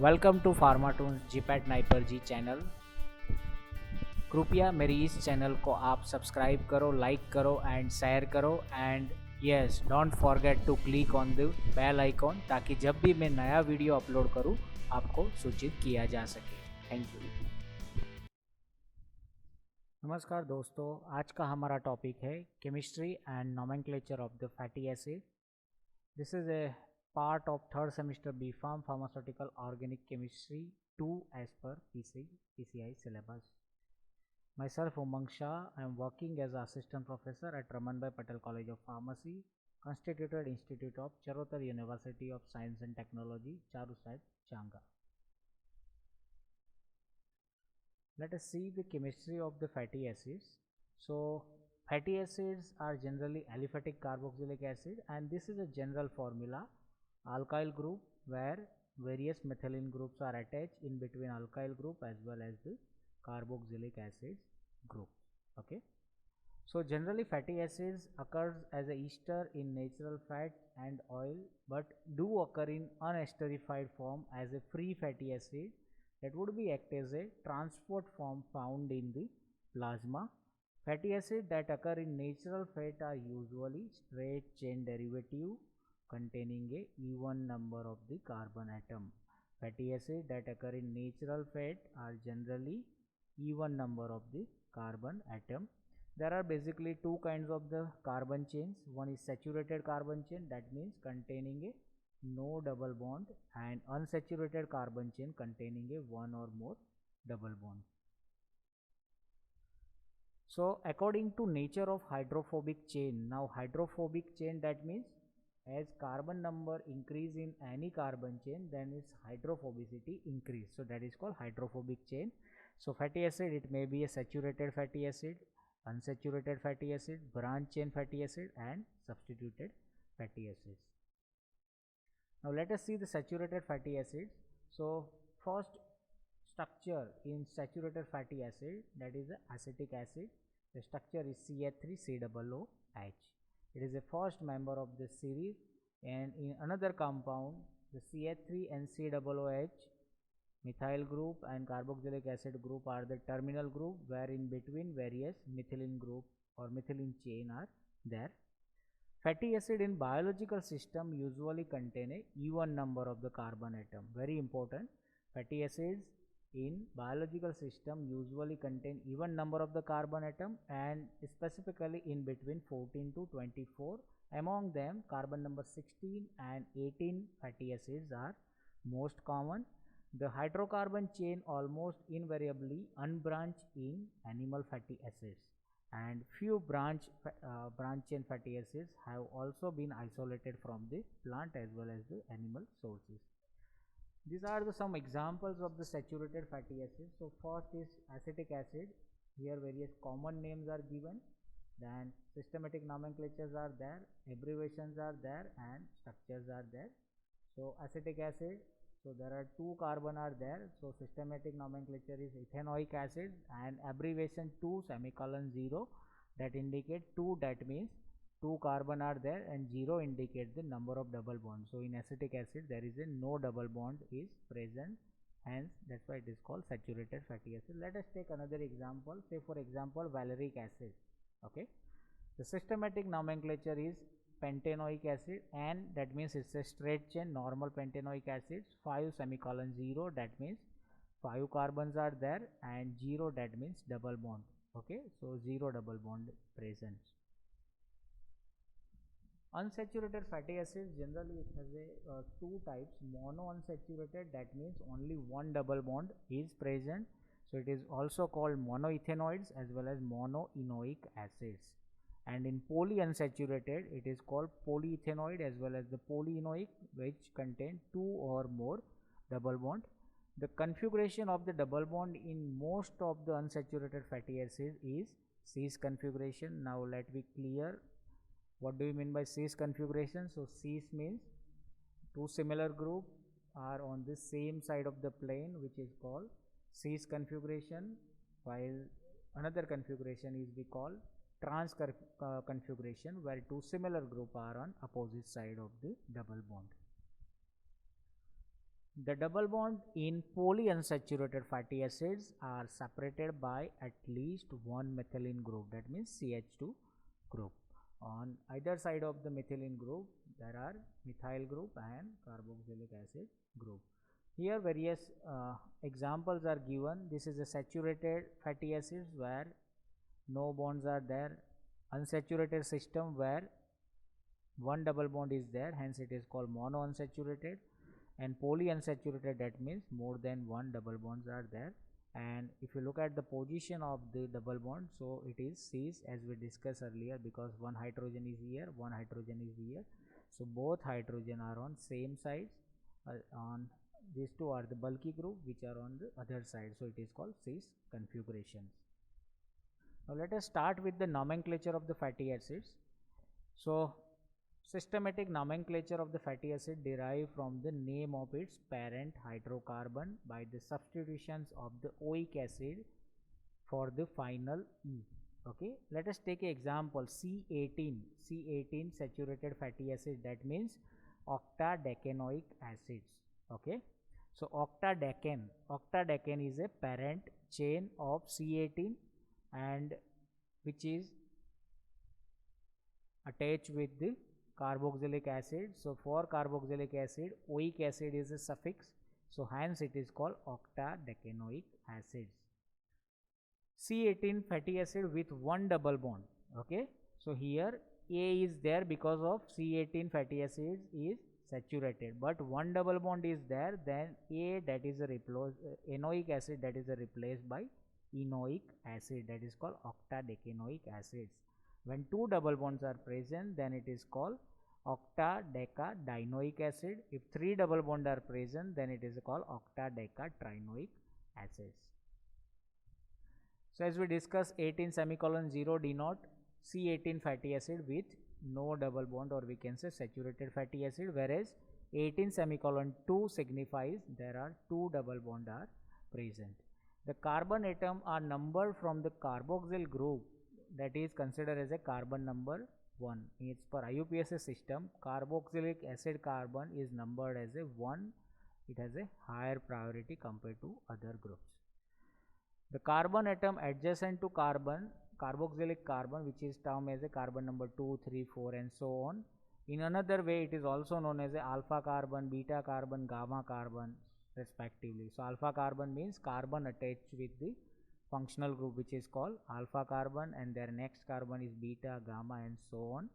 Welcome to Pharmatoons GPAT NIPER जी channel. कृपया मेरी इस चैनल को आप सब्सक्राइब करो, लाइक करो एंड शेयर करो and yes don't forget to click on the bell icon ताकि जब भी मैं नया वीडियो अपलोड करूं आपको सूचित किया जा सके। Thank you. नमस्कार दोस्तों, आज का हमारा टॉपिक है chemistry and nomenclature of the fatty acid. This is a part of third semester B.Pharm Pharmaceutical Organic Chemistry 2 as per PCI syllabus. Myself Umang Shah, I am working as assistant professor at Ramanbhai Patel College of Pharmacy, constituted institute of Charotar University of Science and Technology, Charusat, Changa. Let us see the chemistry of the fatty acids. So, fatty acids are generally aliphatic carboxylic acid, and this is a general formula. Alkyl group where various methylene groups are attached in between alkyl group as well as the carboxylic acids group. Okay. So generally fatty acids occurs as a ester in natural fat and oil, but do occur in unesterified form as a free fatty acid that would be act as a transport form found in the plasma. Fatty acids that occur in natural fat are usually straight chain derivative containing a even number of the carbon atom. Fatty acids that occur in natural fat are generally even number of the carbon atom. There are basically two kinds of the carbon chains. One is saturated carbon chain, that means containing a no double bond, and unsaturated carbon chain containing a one or more double bond. So according to nature of hydrophobic chain, now hydrophobic chain, that means as carbon number increase in any carbon chain, then its hydrophobicity increase. So that is called hydrophobic chain. So fatty acid, it may be a saturated fatty acid, unsaturated fatty acid, branch chain fatty acid and substituted fatty acids. Now let us see the saturated fatty acids. So first structure in saturated fatty acid, that is the acetic acid. The structure is CH3COOH. It is the first member of the series, and in another compound the CH3 and COOH methyl group and carboxylic acid group are the terminal group, where in between various methylene group or methylene chain are there. Fatty acid in biological system usually contain a even number of the carbon atom. Very important. Fatty acids in biological system usually contain even number of the carbon atom, and specifically in between 14 to 24. Among them, carbon number 16 and 18 fatty acids are most common. The hydrocarbon chain almost invariably unbranched in animal fatty acids, and few branch chain fatty acids have also been isolated from the plant as well as the animal sources. These are some examples of the saturated fatty acids. So first is acetic acid. Here various common names are given, then systematic nomenclatures are there, abbreviations are there and structures are there. So acetic acid, so there are two carbon are there, so systematic nomenclature is ethanoic acid, and abbreviation 2 semicolon 0, that indicate 2, that means 2 carbon are there, and 0 indicate the number of double bonds. So in acetic acid there is a no double bond is present, hence that's why it is called saturated fatty acid. Let us take another example, say for example valeric acid. Okay, the systematic nomenclature is pentanoic acid, and that means it's a straight chain normal pentanoic acid, 5 semicolon 0, that means 5 carbons are there, and 0, that means double bond. Okay, so 0 double bond present. Unsaturated fatty acids, generally it has a two types. Mono unsaturated, that means only one double bond is present, so it is also called monoethanoids as well as monoenoic acids. And in polyunsaturated, it is called polyethanoid as well as the polyenoic, which contain two or more double bond. The configuration of the double bond in most of the unsaturated fatty acids is cis configuration. Now let me clear what do you mean by cis configuration. So cis means two similar group are on the same side of the plane, which is called cis configuration, while another configuration is we call trans configuration, where two similar group are on opposite side of the double bond. The double bond in polyunsaturated fatty acids are separated by at least one methylene group, that means CH2 group. On either side of the methylene group there are methyl group and carboxylic acid group. Here various examples are given. This is a saturated fatty acids where no bonds are there, unsaturated system where one double bond is there, hence it is called monounsaturated, and polyunsaturated, that means more than one double bonds are there. And if you look at the position of the double bond, so it is cis as we discussed earlier, because one hydrogen is here, one hydrogen is here, so both hydrogen are on same sides. On these two are the bulky group which are on the other side, so it is called cis configurations. Now let us start with the nomenclature of the fatty acids. So systematic nomenclature of the fatty acid derive from the name of its parent hydrocarbon by the substitutions of the oic acid for the final E. Okay, let us take an example. C18 saturated fatty acid, that means octadecanoic acids. Okay, so octadecane is a parent chain of C18 and which is attached with the carboxylic acid. So for carboxylic acid, oic acid is a suffix, so hence it is called octadecanoic acids. C18 fatty acid with one double bond. Okay, so here A is there because of C18 fatty acids is saturated, but one double bond is there, then A, that is a enoic acid, that is replaced by enoic acid, that is called octadecanoic acids. When two double bonds are present, then it is called octadecadinoic acid. If three double bonds are present, then it is called octadecatrinoic acids. So as we discussed, 18:0 denote C18 fatty acid with no double bond, or we can say saturated fatty acid, whereas 18:2 signifies there are two double bond are present. The carbon atom are numbered from the carboxyl group, that is considered as a carbon number 1. It's per IUPAC system, carboxylic acid carbon is numbered as a 1. It has a higher priority compared to other groups. The carbon atom adjacent to carboxylic carbon, which is termed as a carbon number 2, 3, 4 and so on. In another way, it is also known as a alpha carbon, beta carbon, gamma carbon respectively. So alpha carbon means carbon attached with the functional group which is called alpha carbon, and their next carbon is beta, gamma and so on.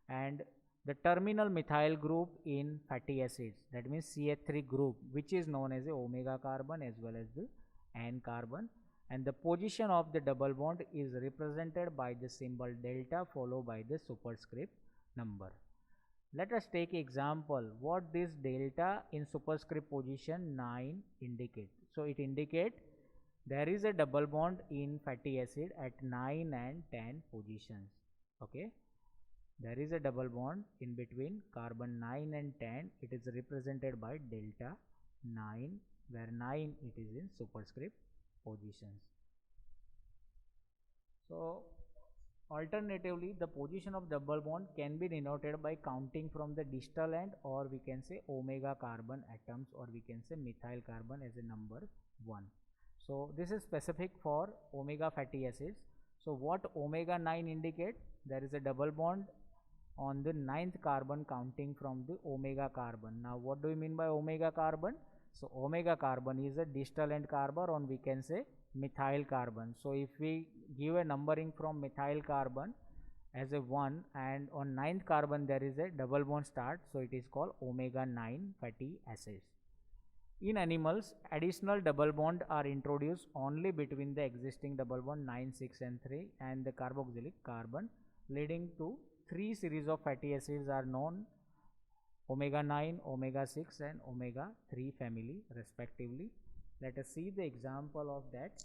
And the terminal methyl group in fatty acids, that means CH3 group, which is known as a omega carbon as well as the N carbon, and the position of the double bond is represented by the symbol delta followed by the superscript number. Let us take example what this delta in superscript position 9 indicate. So it indicate there is a double bond in fatty acid at 9 and 10 positions. Okay, there is a double bond in between carbon 9 and 10. It is represented by delta 9, where 9 it is in superscript positions. So alternatively, the position of double bond can be denoted by counting from the distal end, or we can say omega carbon atoms, or we can say methyl carbon as a number 1. So this is specific for omega fatty acids. So what omega 9 indicate? There is a double bond on the 9th carbon counting from the omega carbon. Now what do we mean by omega carbon? So omega carbon is a distal end carbon, or we can say methyl carbon. So if we give a numbering from methyl carbon as a 1, and on 9th carbon there is a double bond start, so it is called omega 9 fatty acids. In animals, additional double bond are introduced only between the existing double bond 9, 6 and 3 and the carboxylic carbon, leading to 3 series of fatty acids are known: omega 9, omega 6 and omega 3 family respectively. Let us see the example of that.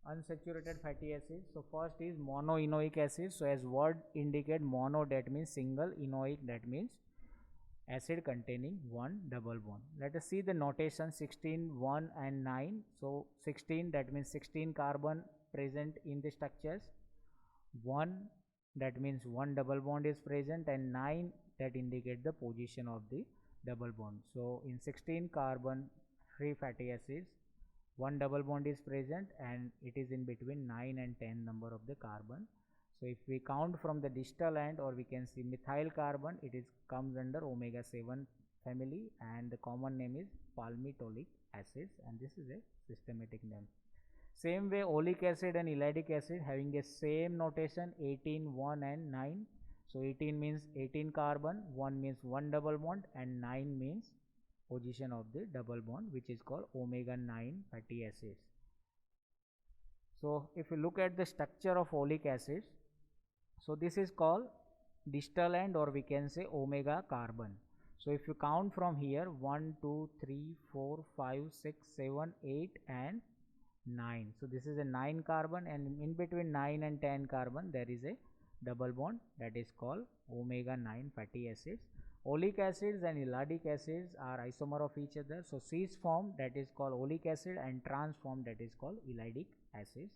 Unsaturated fatty acids. So first is monoenoic acid. So as word indicate, mono, that means single, enoic, that means acid containing one double bond. Let us see the notation 16, 1 and 9. So 16, that means 16 carbon present in the structures, 1, that means one double bond is present, and 9, that indicate the position of the double bond. So in 16 carbon free fatty acids, one double bond is present and it is in between 9 and 10 number of the carbon. So if we count from the distal end, or we can see methyl carbon, it is comes under omega 7 family, and the common name is palmitoleic acids, and this is a systematic name. Same way oleic acid and elydic acid having the same notation, 18, 1 and 9. So 18 means 18 carbon, 1 means 1 double bond, and 9 means position of the double bond, which is called omega 9 fatty acids. So if you look at the structure of oleic acids, so this is called distal end, or we can say omega carbon. So if you count from here, 1, 2, 3, 4, 5, 6, 7, 8 and 9. So this is a 9 carbon, and in between 9 and 10 carbon there is a double bond, that is called omega 9 fatty acids. Oleic acids and elydic acids are isomer of each other. So cis form, that is called oleic acid, and trans form, that is called elydic acids.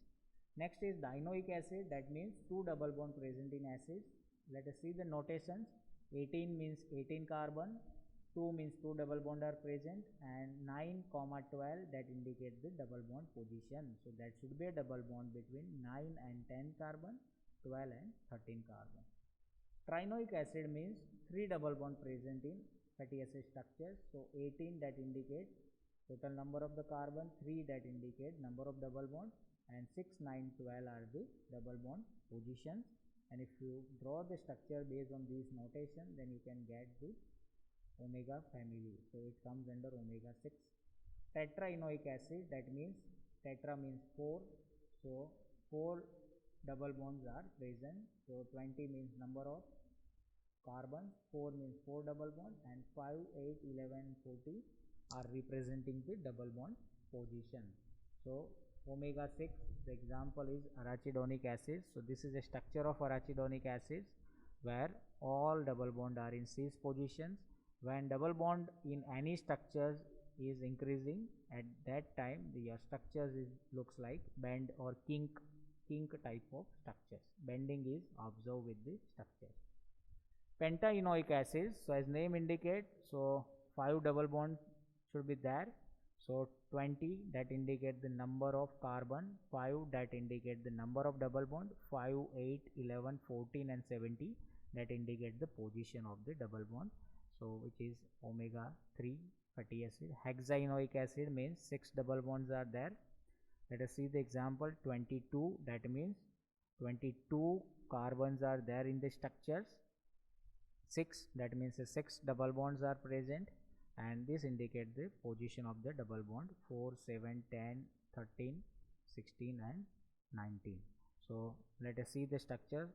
Next is dienoic acid, that means two double bond present in acids. Let us see the notations. 18 means 18 carbon, 2 means 2 double bond are present, and 9, 12 that indicate the double bond position. So that should be a double bond between 9 and 10 carbon, 12 and 13 carbon. Trinoic acid means 3 double bond present in fatty acid structures. So 18 that indicate total number of the carbon, 3 that indicate number of double bond, and 6, 9, 12 are the double bond positions. And if you draw the structure based on these notation, then you can get the omega family. So it comes under omega 6. Tetraenoic acid, that means tetra means 4. So 4 double bonds are present. So 20 means number of carbons, 4 means 4 double bond, and 5, 8, 11, 40 are representing the double bond position. So omega 6, the example is arachidonic acid. So this is a structure of arachidonic acids where all double bond are in cis positions. When double bond in any structures is increasing, at that time the structures looks like bend or kink type of structures. Bending is observed with the structures. Pentaenoic acids, so as name indicate, so 5 double bonds should be there. So 20 that indicate the number of carbon, 5 that indicate the number of double bond, 5, 8, 11, 14 and 70 that indicate the position of the double bond. So which is omega 3 fatty acid. Hexaenoic acid means 6 double bonds are there. Let us see the example. 22, that means 22 carbons are there in the structures. 6, that means 6 double bonds are present, and this indicate the position of the double bond. 4, 7, 10, 13, 16 and 19. So let us see the structure.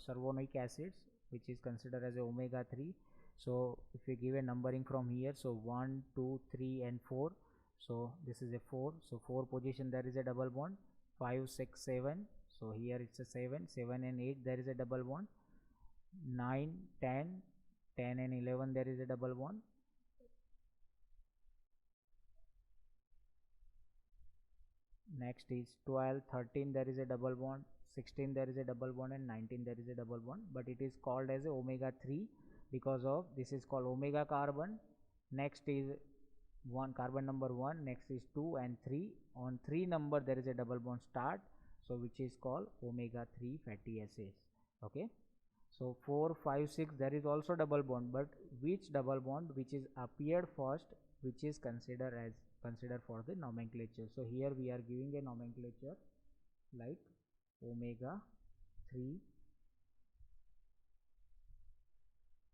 Cervonic acids, which is considered as a omega 3. So if we give a numbering from here, so 1, 2, 3 and 4. So this is a 4. So 4 position there is a double bond. 5, 6, 7. So here it's a 7. 7 and 8 there is a double bond. 9, 10, 10 and 11 there is a double bond. Next is 12, 13 there is a double bond. 16 there is a double bond, and 19 there is a double bond, but it is called as a omega 3 because of this is called omega carbon. Next is 1 carbon number 1, next is 2 and 3. On 3 number there is a double bond start, so which is called omega 3 fatty acids. Okay, so 4, 5, 6 there is also double bond, but which double bond which is appeared first, which is considered for the nomenclature. So here we are giving a nomenclature like omega 3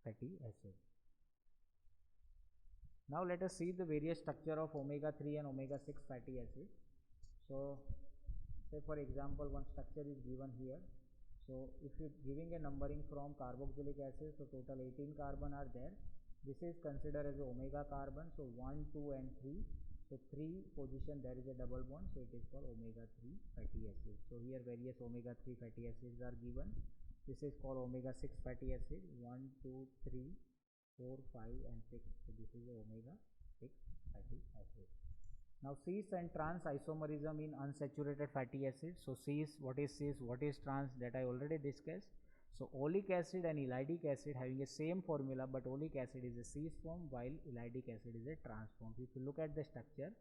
fatty acid. Now let us see the various structure of omega 3 and omega 6 fatty acid. So say for example one structure is given here. So if you giving a numbering from carboxylic acid, so total 18 carbon are there. This is considered as omega carbon. So 1, 2 and 3. So 3 position there is a double bond, so it is called omega 3 fatty acid. So here various omega 3 fatty acids are given. This is called omega 6 fatty acid. 1, 2, 3, 4, 5 and 6. So this is omega 6 fatty acid. Now cis and trans isomerism in unsaturated fatty acids. So cis, what is cis, what is trans, that I already discussed. So oleic acid and elydic acid having a same formula, but oleic acid is a cis form while elydic acid is a trans form. If you look at the structure,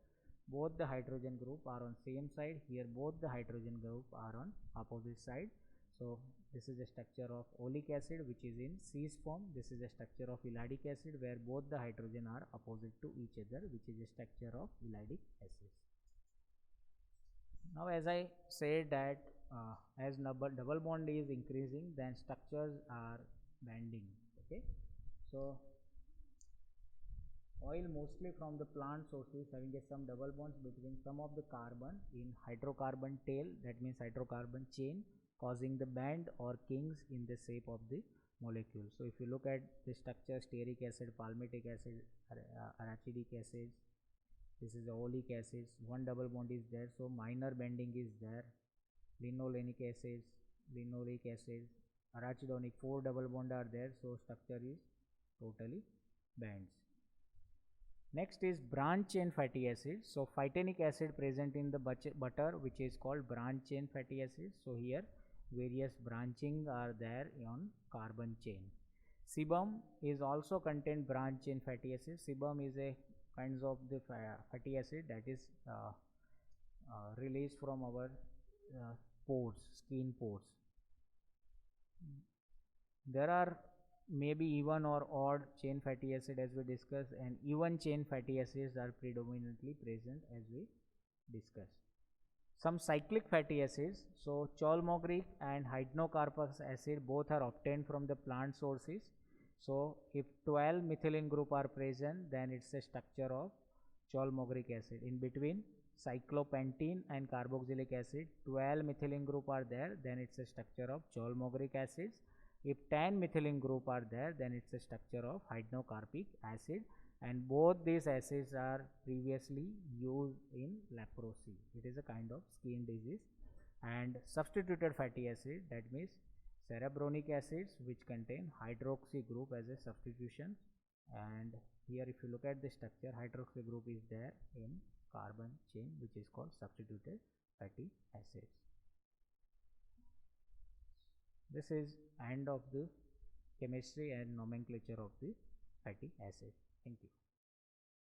both the hydrogen group are on same side. Here both the hydrogen group are on opposite side. So this is a structure of oleic acid which is in cis form. This is a structure of elydic acid where both the hydrogen are opposite to each other, which is a structure of elydic acid. Now as I said that as double bond is increasing, then structures are bending. Okay, so oil mostly from the plant sources having some double bonds between some of the carbon in hydrocarbon tail, that means hydrocarbon chain, causing the band or kings in the shape of the molecule. So if you look at the structure, stearic acid, palmitic acid, arachidic acid, this is the oleic acids, one double bond is there, so minor bending is there. Linolenic acids, linoleic acids, arachidonic, 4 double bond are there, so structure is totally bends. Next is branch chain fatty acids. So phytanic acid present in the butter which is called branch chain fatty acids. So here various branching are there on carbon chain. Sebum is also contain branch chain fatty acids. Sebum is a kinds of the fatty acid that is released from our pores, skin pores. There are maybe even or odd chain fatty acid as we discussed, and even chain fatty acids are predominantly present as we discussed. Some cyclic fatty acids, so cholmogric and hydrocarpus acid both are obtained from the plant sources. So if 12 methylene group are present, then it's a structure of cholmogric acid. In between cyclopentene and carboxylic acid, 12 methylene group are there, then it's a structure of cholmogric acids. If 10 methylene group are there, then it's a structure of hydrocarpic acid, and both these acids are previously used in leprosy. It is a kind of skin disease. And substituted fatty acid, that means cerebronic acids which contain hydroxy group as a substitution. And here if you look at the structure, hydroxy group is there in carbon chain which is called substituted fatty acids. This is end of the chemistry and nomenclature of the fatty acid. Thank you.